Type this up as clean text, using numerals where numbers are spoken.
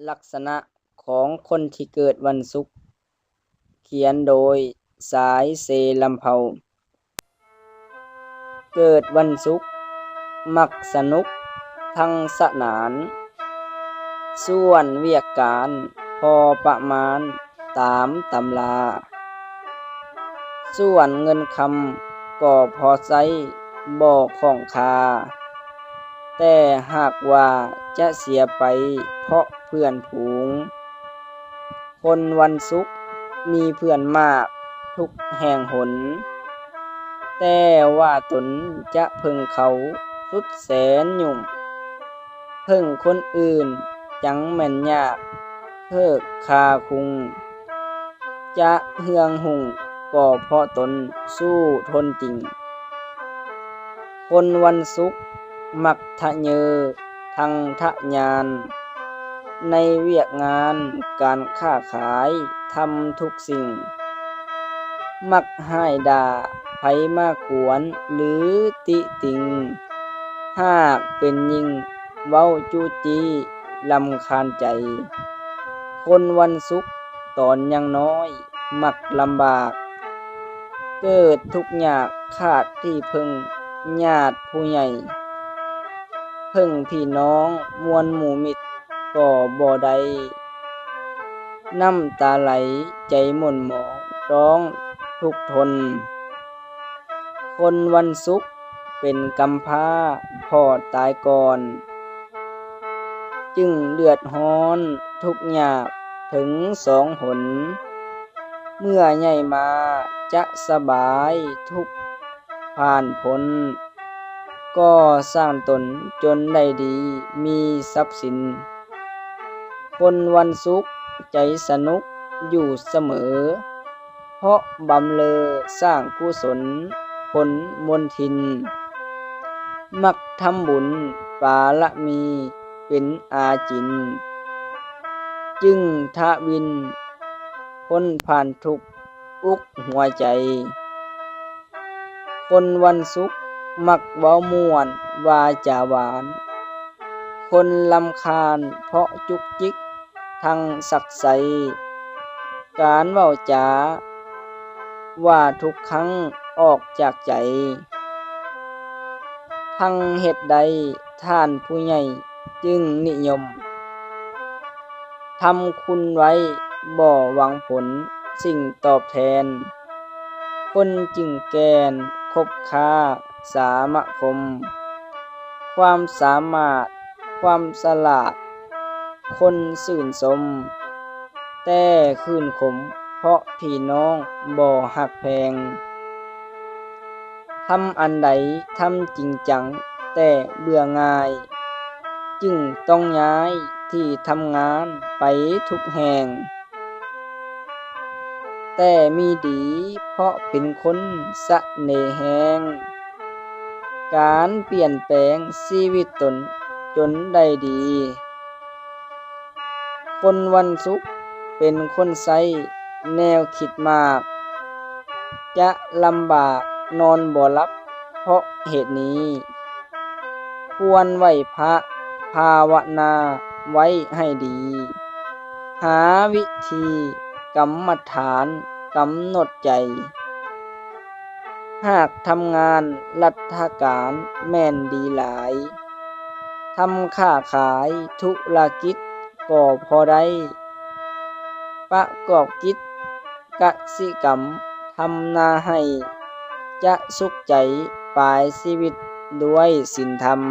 ลักษณะของคนที่เกิดวันศุกร์เขียนโดยสายเซลำเภาเกิดวันศุกร์มักสนุกทั้งสนานส่วนเวียกการพอประมาณตามตำราส่วนเงินคำก็พอใช้บ่ของคาแต่หากว่าจะเสียไปเพราะเพื่อนฝูงคนวันศุกร์มีเพื่อนมากทุกแห่งหนแต่ว่าตนจะเพิ่งเขาสุดแสนยุ่งเพิ่งคนอื่นจังแม่นยากเพิกคาคุงจะเฮืองหุ่งก็เพราะตนสู้ทนจริงคนวันศุกร์มักทะเยอทั้งทะยานในเวียกงานการค้าขายทำทุกสิ่งมักห้ายด่าไผมากวนหรือติติงหากเป็นหญิงเว้าจู้จี้รำคาญใจคนวันศุกร์ตอนยังน้อยมักลำบากเกิดทุกข์ยากขาดที่พึ่งญาติผู้ใหญ่พึ่งพี่น้องมวลหมู่มิตรก็บ่ได้น้ำตาไหลใจหม่นหมองร้องทุกข์ทนคนวันศุกร์เป็นกำพร้าพ่อตายก่อนจึงเดือดร้อนทุกข์ยากถึง2 หนเมื่อใหญ่มาจะสบายทุกข์ผ่านพ้นก็สร้างตนจนได้ดีมีทรัพย์สินคนวันศุกร์ใจสนุกอยู่เสมอเพราะบำเรอสร้างกุศลผลมนทินมักทำบุญปาละมีเป็นอาจินจึงทะวินพ้นผ่านทุกข์อุกหัวใจคนวันศุกร์มักเว้าม่วนวาจาหวานคนรำคาญเพราะจุกจิกทั้งศักไสการเว้าจาว่าทุกครั้งออกจากใจทั้งเฮ็ดใดท่านผู้ใหญ่จึงนิยมทำคุณไว้บ่หวังผลสิ่งตอบแทนคนจึงแกนคบค้าสามาคมความสามารถความฉลาดคนชื่นชมแต่คืนขมเพราะพี่น้องบ่ฮักแพงทำอันใดทำจริงจังแต่เบื่อง่ายจึงต้องย้ายที่ทำงานไปทุกแห่งแต่มีดีเพราะเป็นคนเสน่ห์แรงการเปลี่ยนแปลงชีวิตตนจนได้ดีคนวันศุกร์เป็นคนใช้แนวคิดมากจะลำบากนอนบ่หลับเพราะเหตุนี้ควรไหว้พระภาวนาไว้ให้ดีหาวิธีกรรมฐานกำหนดใจหากทำงานราชการแม่นดีหลายทำค้าขายธุรกิจก็พอได้ประกอบกิจกสิกรรมทำนาให้จะสุขใจปลายชีวิตด้วยศีลธรรม